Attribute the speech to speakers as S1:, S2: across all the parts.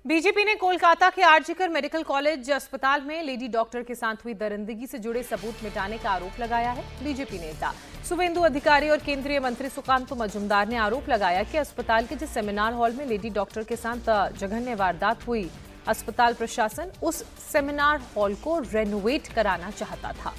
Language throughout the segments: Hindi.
S1: बीजेपी ने कोलकाता के आरजीकर मेडिकल कॉलेज अस्पताल में लेडी डॉक्टर के साथ हुई दरिंदगी से जुड़े सबूत मिटाने का आरोप लगाया है। बीजेपी नेता शुभेंदु अधिकारी और केंद्रीय मंत्री सुकांतु मजूमदार ने आरोप लगाया कि अस्पताल के जिस सेमिनार हॉल में लेडी डॉक्टर के साथ जघन्य वारदात हुई, अस्पताल प्रशासन उस सेमिनार हॉल को रेनोवेट कराना चाहता था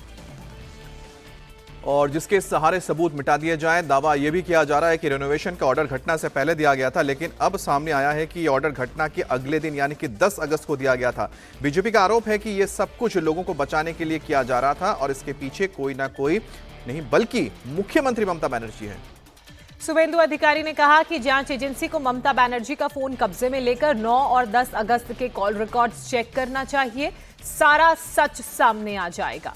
S2: और जिसके सहारे सबूत मिटा दिए जाएं। दावा यह भी किया जा रहा है कि रेनोवेशन का ऑर्डर घटना से पहले दिया गया था, लेकिन अब सामने आया है कि यह ऑर्डर घटना के अगले दिन यानी कि 10 अगस्त को दिया गया था। बीजेपी का आरोप है कि यह सब कुछ लोगों को बचाने के लिए किया जा रहा था और इसके पीछे कोई ना कोई नहीं बल्कि मुख्यमंत्री ममता बनर्जी है।
S1: शुभेंदु अधिकारी ने कहा कि जांच एजेंसी को ममता बनर्जी का फोन कब्जे में लेकर 9 और 10 अगस्त के कॉल रिकॉर्ड्स चेक करना चाहिए। सारा सच सामने आ जाएगा।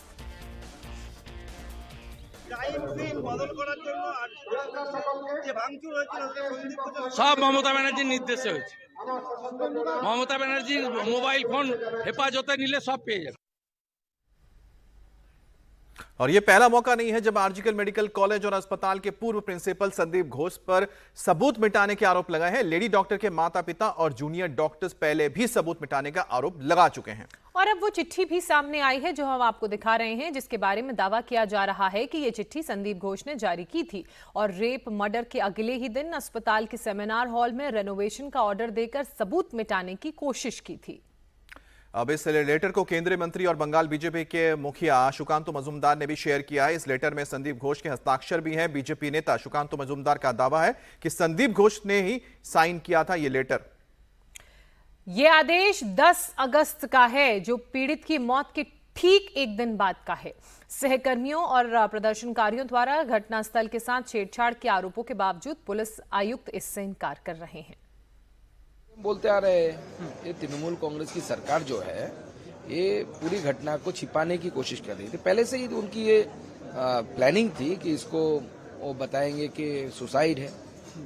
S3: सब ममता बनर्जी निर्देश ममता बनर्जी मोबाइल फोन हेफाजते निले सब पेয়ে যাবে।
S2: और यह पहला मौका नहीं है जब आरजीकर मेडिकल कॉलेज और अस्पताल के पूर्व प्रिंसिपल संदीप घोष पर सबूत मिटाने के आरोप लगाए हैं। लेडी डॉक्टर के माता पिता और जूनियर डॉक्टर्स पहले भी सबूत मिटाने का आरोप लगा चुके हैं
S1: और अब वो चिट्ठी भी सामने आई है जो हम आपको दिखा रहे हैं, जिसके बारे में दावा किया जा रहा है कि ये चिट्ठी संदीप घोष ने जारी की थी और रेप मर्डर के अगले ही दिन अस्पताल के सेमिनार हॉल में रेनोवेशन का ऑर्डर देकर सबूत मिटाने की कोशिश की थी।
S2: अब इस लेटर को केंद्रीय मंत्री और बंगाल बीजेपी के मुखिया सुकांतु मजूमदार ने भी शेयर किया है। इस लेटर में संदीप घोष के हस्ताक्षर भी हैं। बीजेपी नेता सुकांतु मजूमदार का दावा है कि संदीप घोष ने ही साइन किया था ये लेटर।
S1: यह आदेश 10 अगस्त का है जो पीड़ित की मौत के ठीक एक दिन बाद का है। सहकर्मियों और प्रदर्शनकारियों द्वारा घटनास्थल के साथ छेड़छाड़ के आरोपों के बावजूद पुलिस आयुक्त इससे इनकार कर रहे हैं।
S4: बोलते आ रहे हैं ये तृणमूल कांग्रेस की सरकार जो है ये पूरी घटना को छिपाने की कोशिश कर रही थी। पहले से ही उनकी ये प्लानिंग थी कि इसको वो बताएंगे कि सुसाइड है,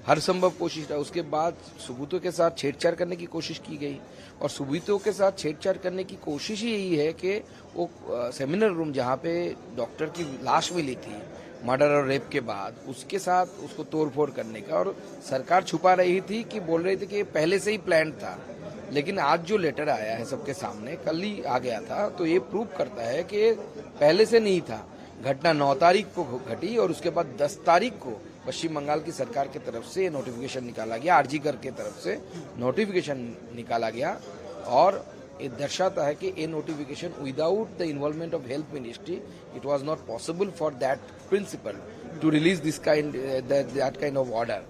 S4: हर संभव कोशिश था। उसके बाद सबूतों के साथ छेड़छाड़ करने की कोशिश की गई और सबूतों के साथ छेड़छाड़ करने की कोशिश ही यही है कि वो सेमिनार रूम जहाँ पे डॉक्टर की लाश मिली थी मर्डर और रेप के बाद, उसके साथ उसको तोड़फोड़ करने का। और सरकार छुपा रही थी कि बोल रही थी कि पहले से ही प्लान था, लेकिन आज जो लेटर आया है सबके सामने, कल ही आ गया था, तो ये प्रूव करता है कि पहले से नहीं था। घटना 9 तारीख को घटी और उसके बाद 10 तारीख को पश्चिम बंगाल की सरकार की तरफ से नोटिफिकेशन निकाला गया, आरजीकर की तरफ से नोटिफिकेशन निकाला गया और ये दर्शाता है कि ये notification without the involvement of health ministry it was not possible for that principal to release this that kind of order.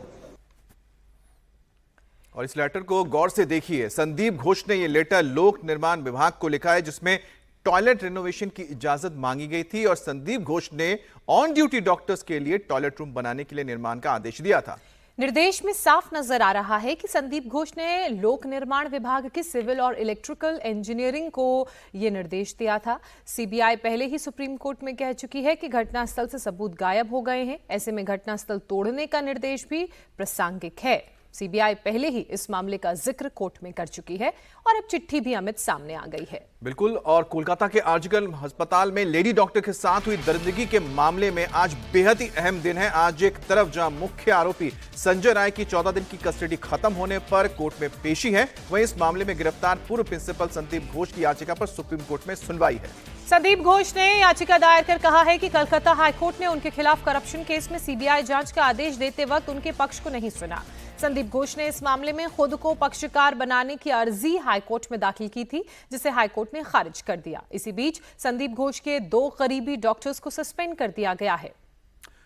S2: और इस लेटर को गौर से देखिए। संदीप घोष ने यह लेटर लोक निर्माण विभाग को लिखा है जिसमें टॉयलेट रेनोवेशन की इजाजत मांगी गई थी और संदीप घोष ने ऑन ड्यूटी डॉक्टर्स के लिए टॉयलेट रूम बनाने के लिए निर्माण का आदेश दिया था।
S1: निर्देश में साफ नजर आ रहा है कि संदीप घोष ने लोक निर्माण विभाग के सिविल और इलेक्ट्रिकल इंजीनियरिंग को यह निर्देश दिया था। सीबीआई पहले ही सुप्रीम कोर्ट में कह चुकी है कि घटनास्थल से सबूत गायब हो गए हैं। ऐसे में घटनास्थल तोड़ने का निर्देश भी प्रासंगिक है। सीबीआई पहले ही इस मामले का जिक्र कोर्ट में कर चुकी है और अब चिट्ठी भी अमित सामने आ गई है।
S2: बिल्कुल। और कोलकाता के आरजीकर अस्पताल में लेडी डॉक्टर के साथ हुई दरिंदगी के मामले में आज बेहद ही अहम दिन है। आज एक तरफ जहां मुख्य आरोपी संजय राय की 14 दिन की कस्टडी खत्म होने पर कोर्ट में पेशी है, वहीं इस मामले में गिरफ्तार पूर्व प्रिंसिपल संदीप घोष की याचिका पर सुप्रीम कोर्ट में सुनवाई है।
S1: संदीप घोष ने याचिका दायर कर कहा है कि कलकत्ता हाईकोर्ट ने उनके खिलाफ करप्शन केस में सीबीआई जांच का आदेश देते वक्त उनके पक्ष को नहीं सुना। संदीप घोष ने इस मामले में खुद को पक्षकार बनाने की अर्जी हाईकोर्ट में दाखिल की थी, जिसे हाईकोर्ट ने खारिज कर दिया। इसी बीच संदीप घोष के 2 करीबी डॉक्टर्स को सस्पेंड कर दिया गया है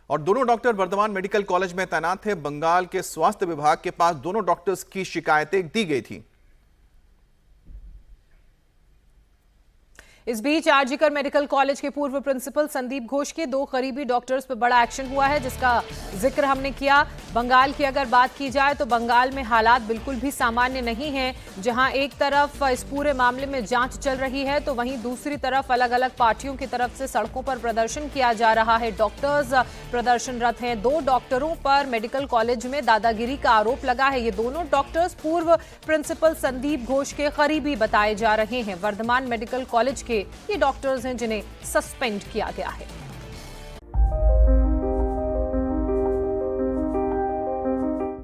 S2: और दोनों डॉक्टर वर्धमान मेडिकल कॉलेज में तैनात थे। बंगाल के स्वास्थ्य विभाग के पास दोनों डॉक्टर्स की शिकायतें दी गई थी।
S1: इस बीच आरजीकर मेडिकल कॉलेज के पूर्व प्रिंसिपल संदीप घोष के 2 करीबी डॉक्टर्स पर बड़ा एक्शन हुआ है, जिसका जिक्र हमने किया। बंगाल की अगर बात की जाए तो बंगाल में हालात बिल्कुल भी सामान्य नहीं हैं। जहां एक तरफ इस पूरे मामले में जांच चल रही है तो वहीं दूसरी तरफ अलग अलग पार्टियों की तरफ से सड़कों पर प्रदर्शन किया जा रहा है। डॉक्टर्स प्रदर्शनरत हैं। 2 डॉक्टरों पर मेडिकल कॉलेज में दादागिरी का आरोप लगा है। ये दोनों डॉक्टर्स पूर्व प्रिंसिपल संदीप घोष के करीबी बताए जा रहे हैं। वर्धमान मेडिकल कॉलेज के ये डॉक्टर्स हैं जिन्हें सस्पेंड किया गया है।